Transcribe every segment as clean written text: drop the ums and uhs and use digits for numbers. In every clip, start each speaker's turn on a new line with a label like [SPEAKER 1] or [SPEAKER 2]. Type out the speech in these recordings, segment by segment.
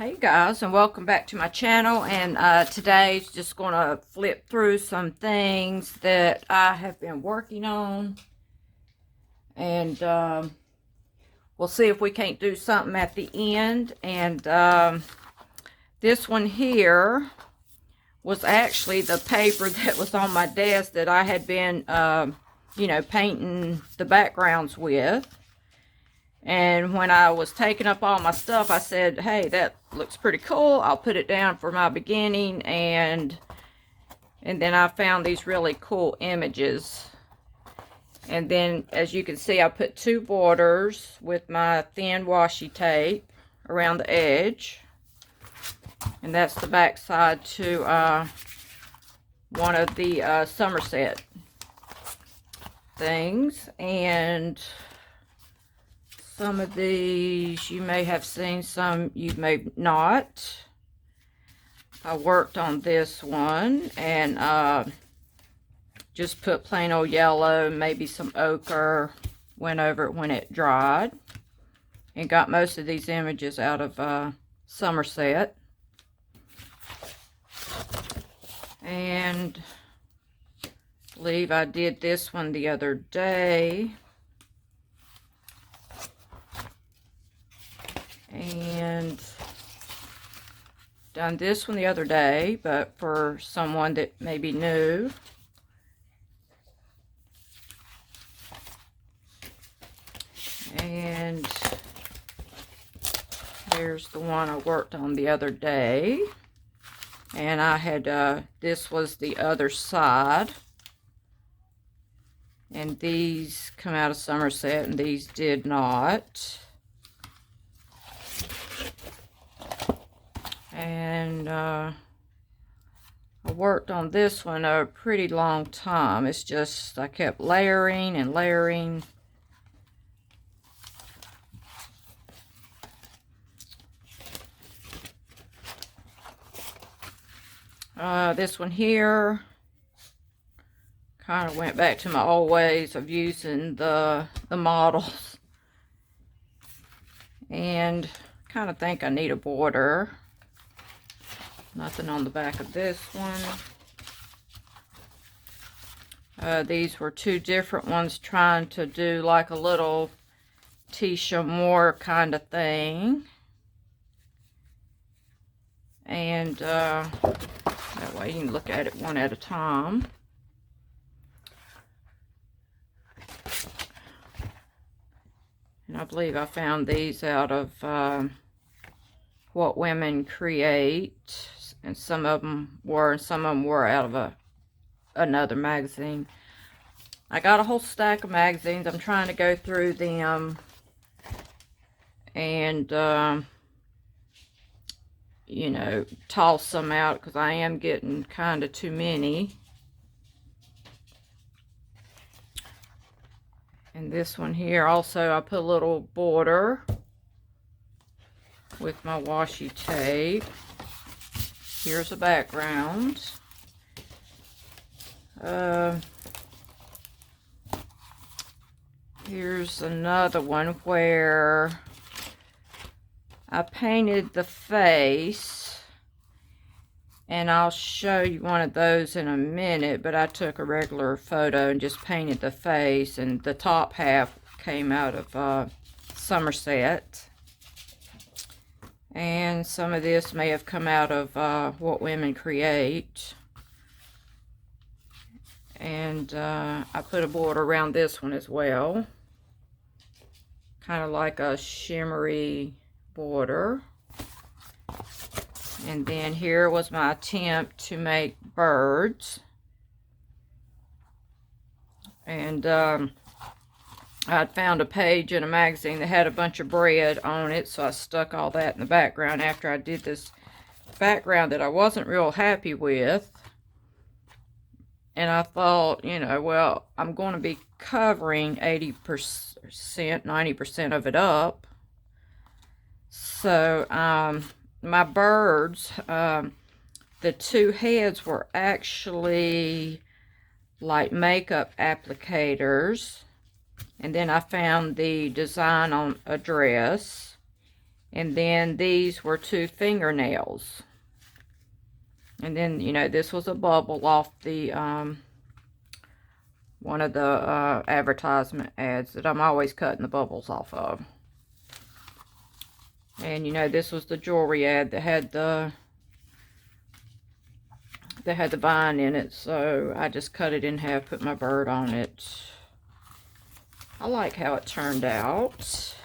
[SPEAKER 1] Hey guys, and welcome back to my channel. And today's just going to flip through some things that I have been working on, and we'll see if we can't do something at the end. And this one here was actually the paper that was on my desk that I had been painting the backgrounds with. And when I was taking up all my stuff, I said, hey, that looks pretty cool. I'll put it down for my beginning. And then I found these really cool images. And then, as you can see, I put two borders with my thin washi tape around the edge. And that's the back side to one of the Somerset things. And some of these you may have seen, some you may not. I worked on this one and just put plain old yellow, maybe some ochre, went over it when it dried, and got most of these images out of Somerset. And I believe I did this one the other day. And done this one the other day, but for someone that may be new. And there's the one I worked on the other day. And I had, this was the other side. And these come out of Somerset and these did not. And I worked on this one a pretty long time. It's just I kept layering and layering. This one here kind of went back to my old ways of using the models. And kind of think I need a border. Nothing on the back of this one. These were two different ones trying to do like a little Tisha Moore kind of thing. And that way you can look at it one at a time. And I believe I found these out of What Women Create. And some of them were, and some of them were out of another magazine. I got a whole stack of magazines. I'm trying to go through them and, you know, toss some out because I am getting kind of too many. And this one here also, I put a little border with my washi tape. Here's a background. Here's another one where I painted the face, and I'll show you one of those in a minute, but I took a regular photo and just painted the face, and the top half came out of Somerset. And some of this may have come out of What Women Create. And I put a border around this one as well. Kind of like a shimmery border. And then here was my attempt to make birds. And I'd found a page in a magazine that had a bunch of bread on it, so I stuck all that in the background after I did this background that I wasn't real happy with. And I thought, you know, well, I'm going to be covering 80%, 90% of it up. So, my birds, the two heads were actually like makeup applicators. And then I found the design on a dress. And then these were 2 fingernails. And then, you know, this was a bubble off the, one of the advertisement ads that I'm always cutting the bubbles off of. And, you know, this was the jewelry ad that had the vine in it. So I just cut it in half, put my bird on it. I like how it turned out.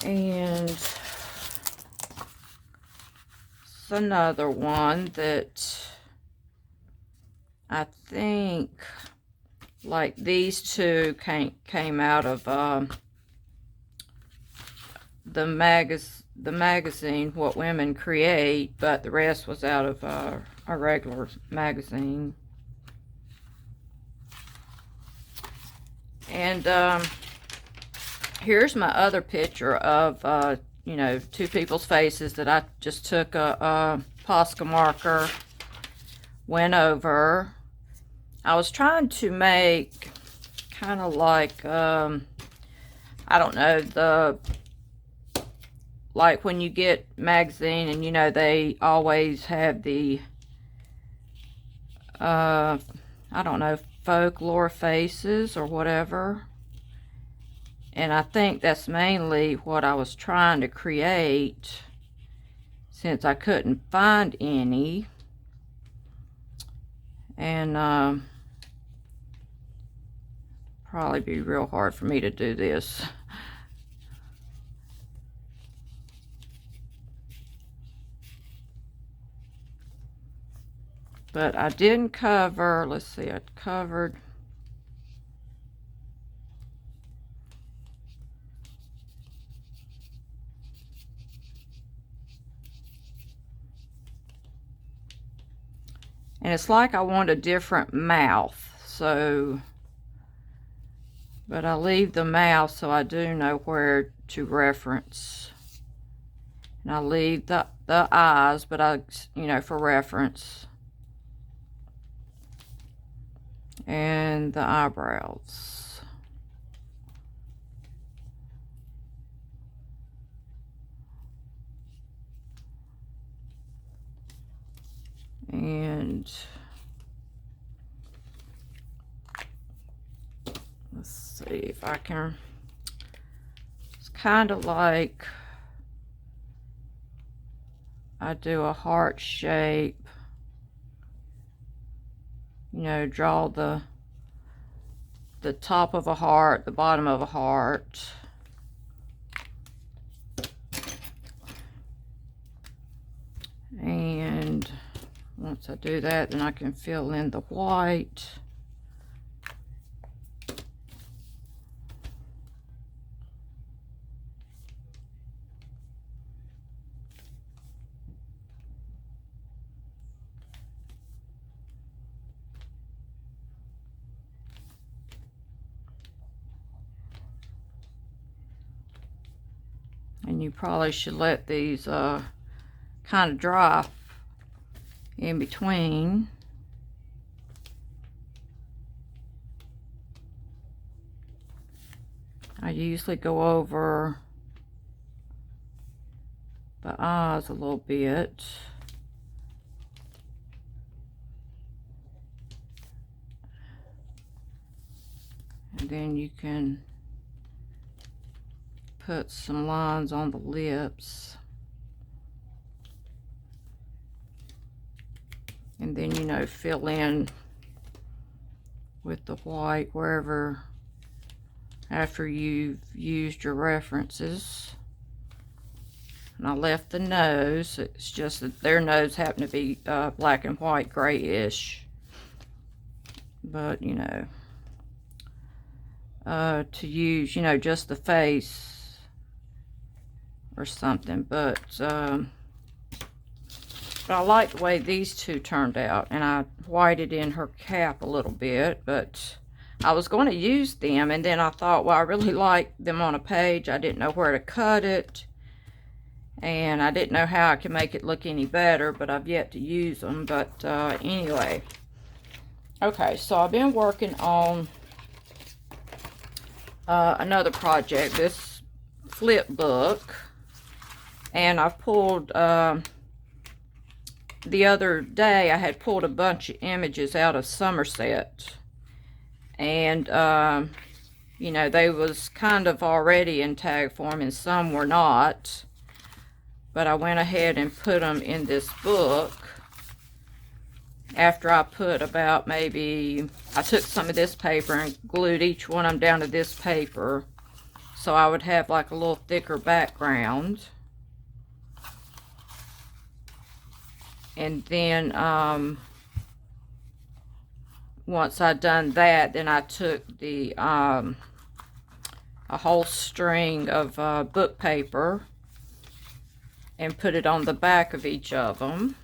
[SPEAKER 1] And it's another one that I think, like these 2 came out of the magazine What Women Create, but the rest was out of a regular magazine. And here's my other picture of you know, 2 people's faces that I just took a Posca marker, went over. I was trying to make kind of like I don't know, like when you get magazine and, you know, they always have the I don't know, folklore faces or whatever. And I think that's mainly what I was trying to create, since I couldn't find any. And probably be real hard for me to do this. But I didn't cover, let's see, I covered and it's like I want a different mouth, so, but I leave the mouth so I do know where to reference. And I leave the eyes, but I, you know, for reference. And the eyebrows. And let's see if I can, it's kind of like I do a heart shape, you know, draw the top of a heart, the bottom of a heart. And once I do that, then I can fill in the white. And you probably should let these kind of dry in between. I usually go over the eyes a little bit. And then you can put some lines on the lips. And then, you know, fill in with the white wherever, after you've used your references. And I left the nose. It's just that their nose happened to be black and white, grayish. But, you know, to use, you know, just the face or something. But I like the way these 2 turned out, and I whited in her cap a little bit, but I was going to use them, and then I thought, well, I really like them on a page. I didn't know where to cut it, and I didn't know how I could make it look any better, but I've yet to use them. But anyway, okay, so I've been working on another project. This flip book, and I pulled, the other day I had pulled a bunch of images out of Somerset, and you know, they was kind of already in tag form and some were not, but I went ahead and put them in this book after I put about maybe, I took some of this paper and glued each one of them down to this paper so I would have like a little thicker background. And then once I'd done that, then I took the a whole string of book paper and put it on the back of each of them.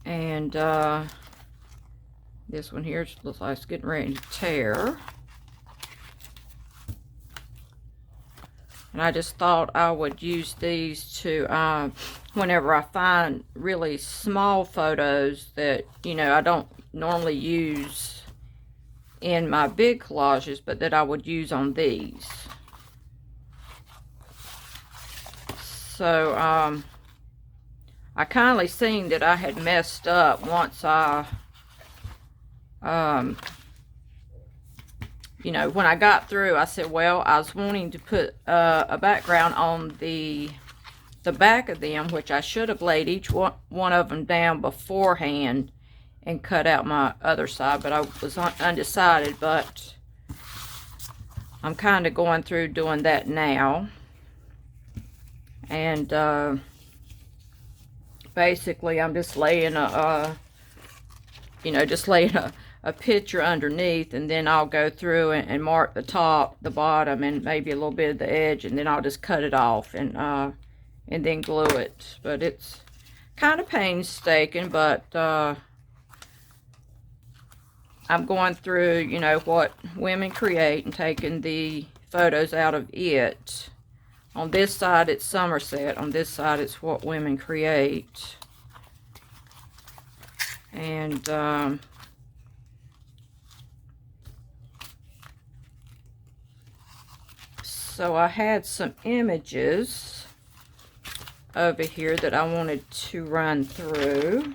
[SPEAKER 1] And this one here looks like it's getting ready to tear. And I just thought I would use these to, whenever I find really small photos that, you know, I don't normally use in my big collages, but that I would use on these. So, I kindly seen that I had messed up once I, you know, when I got through, I said, well, I was wanting to put a background on the back of them, which I should have laid each one of them down beforehand and cut out my other side, but I was undecided, but I'm kind of going through doing that now. And basically I'm just laying a, you know, just laying a picture underneath, and then I'll go through and mark the top, the bottom, and maybe a little bit of the edge, and then I'll just cut it off and then glue it. But it's kind of painstaking, but I'm going through, you know, what women create and taking the photos out of it. On this side it's Somerset, on this side it's what women create. And so I had some images over here that I wanted to run through.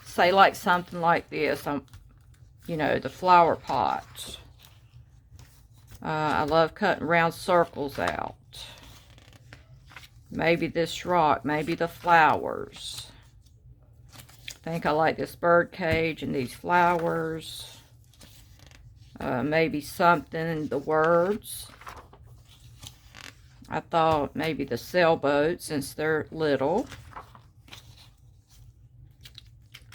[SPEAKER 1] Say like something like this, you know, the flower pot. I love cutting round circles out. Maybe this rock, maybe the flowers. I think I like this bird cage and these flowers. Maybe something, the words. I thought maybe the sailboat, since they're little.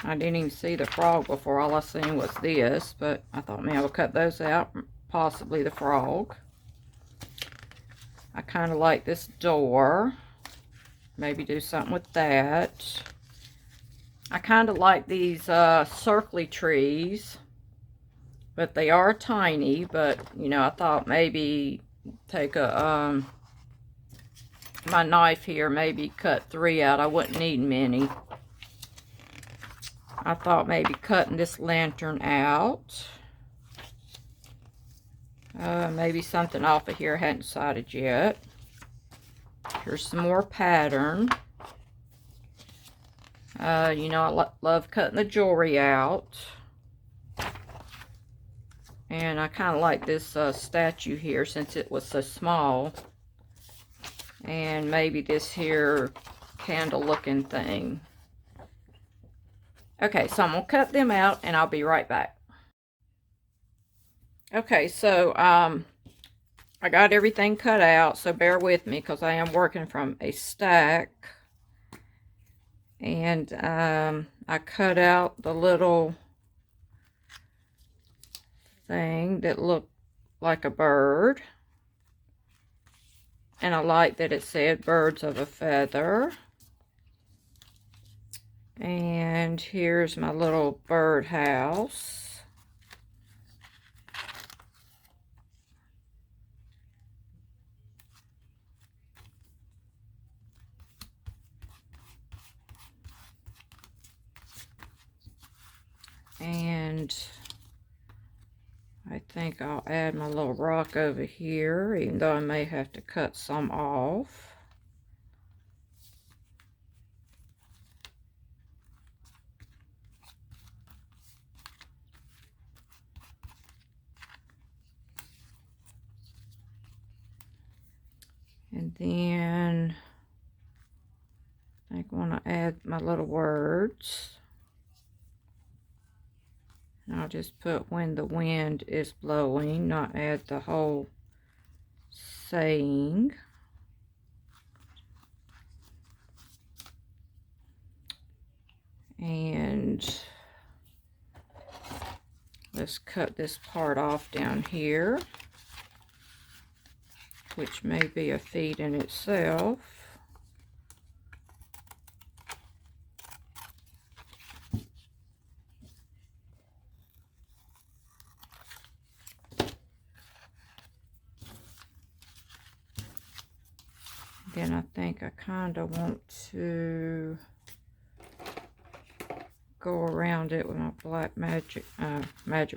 [SPEAKER 1] I didn't even see the frog before. All I seen was this, but I thought, man, I would cut those out. Possibly the frog. I kind of like this door. Maybe do something with that. I kind of like these circly trees, but they are tiny. But you know, I thought maybe take a my knife here, maybe cut 3 out. I wouldn't need many. I thought maybe cutting this lantern out. Maybe something off of here. I hadn't decided yet. Here's some more pattern. You know, I love cutting the jewelry out. And I kind of like this statue here since it was so small. And maybe this here candle looking thing. Okay, so I'm going to cut them out and I'll be right back. Okay, so I got everything cut out, so bear with me because I am working from a stack. And I cut out the little thing that looked like a bird. And I like that it said birds of a feather. And here's my little bird house. And think I'll add my little rock over here, even though I may have to cut some off. And then I think I want to add my little words. And I'll just put when the wind is blowing, not add the whole saying. And let's cut this part off down here, which may be a feat in itself. Then I think I kind of want to go around it with my black magic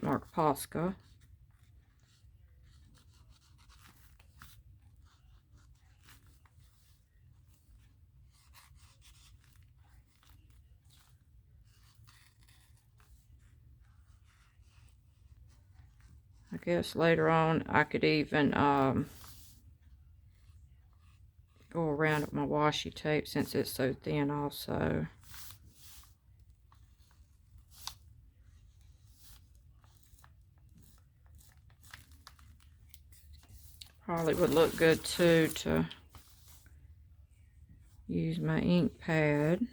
[SPEAKER 1] mark Posca. I guess later on I could even go around with my washi tape since it's so thin also. Probably would look good too to use my ink pad.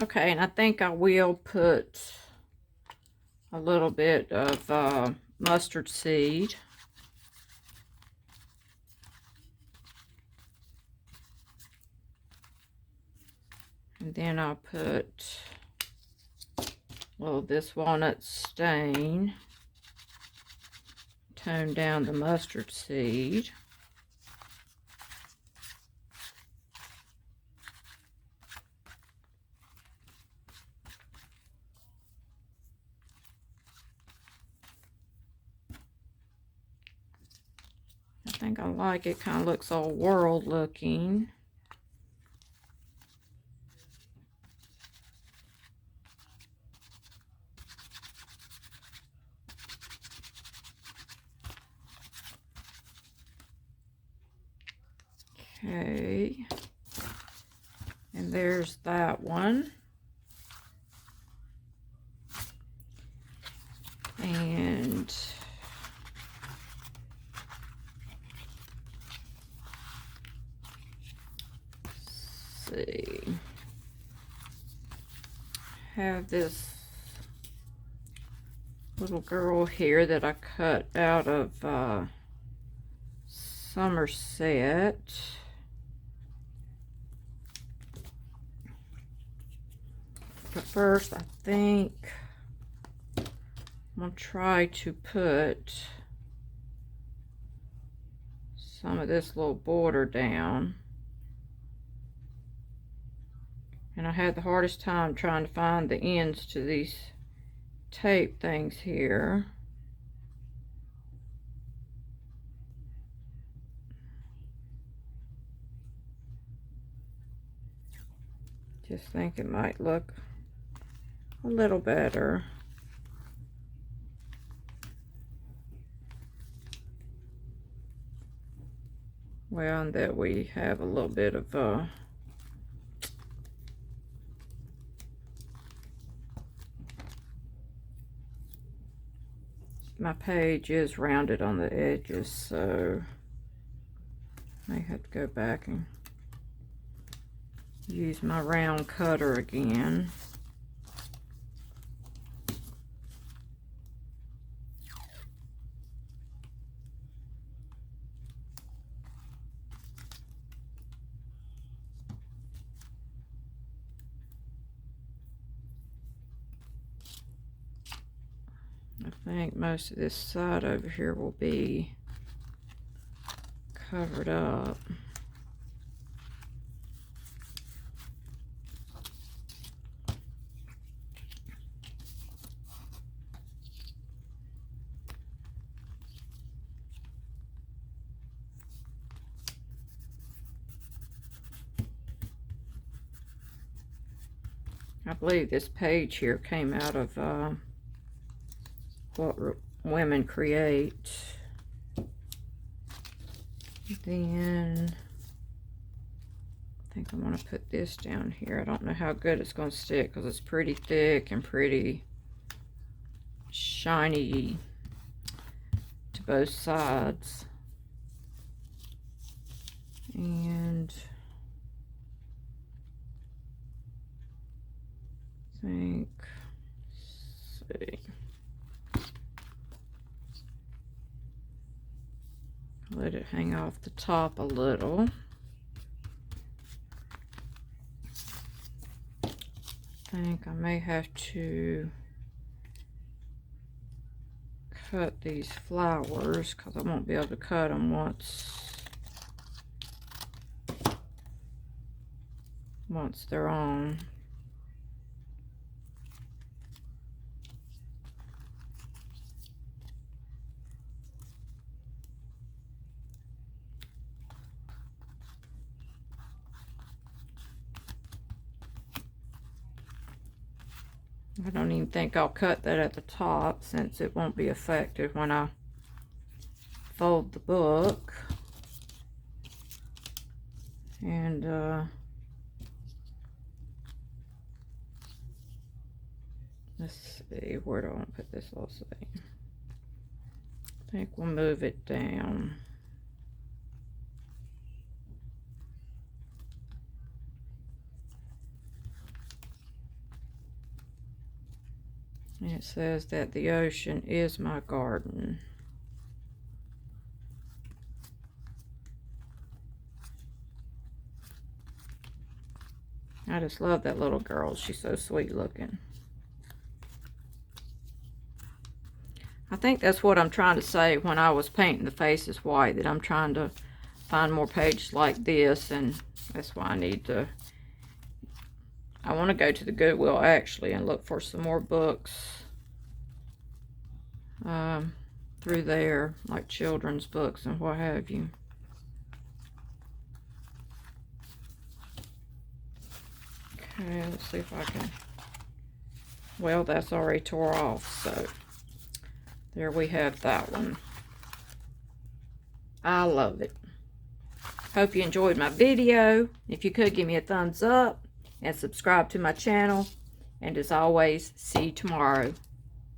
[SPEAKER 1] Okay, and I think I will put a little bit of mustard seed. And then I'll put a little of this walnut stain. Tone down the mustard seed. I think I like it. Kind of looks old world looking. Okay. And there's that one. And see, have this little girl here that I cut out of Somerset. But first, I think I'm gonna try to put some of this little border down. And I had the hardest time trying to find the ends to these tape things here. Just think it might look a little better. Well, and that we have a little bit of my page is rounded on the edges, so I may have to go back and use my round cutter again. I think most of this side over here will be covered up. I believe this page here came out of What Women Create. Then I think I'm going to put this down here. I don't know how good it's going to stick because it's pretty thick and pretty shiny to both sides. And I think, let's see. Let it hang off the top a little. I think I may have to cut these flowers because I won't be able to cut them once they're on. I don't even think I'll cut that at the top since it won't be affected when I fold the book. And let's see, where do I want to put this little thing? I think we'll move it down. And it says that the ocean is my garden. I just love that little girl. She's so sweet looking. I think that's what I'm trying to say when I was painting the faces white, that I'm trying to find more pages like this, and that's why I need to, I want to go to the Goodwill actually and look for some more books through there, like children's books and what have you. Okay, let's see if I can, well, that's already tore off, so there we have that one. I love it. Hope you enjoyed my video. If you could, give me a thumbs up and subscribe to my channel. And as always, see you tomorrow.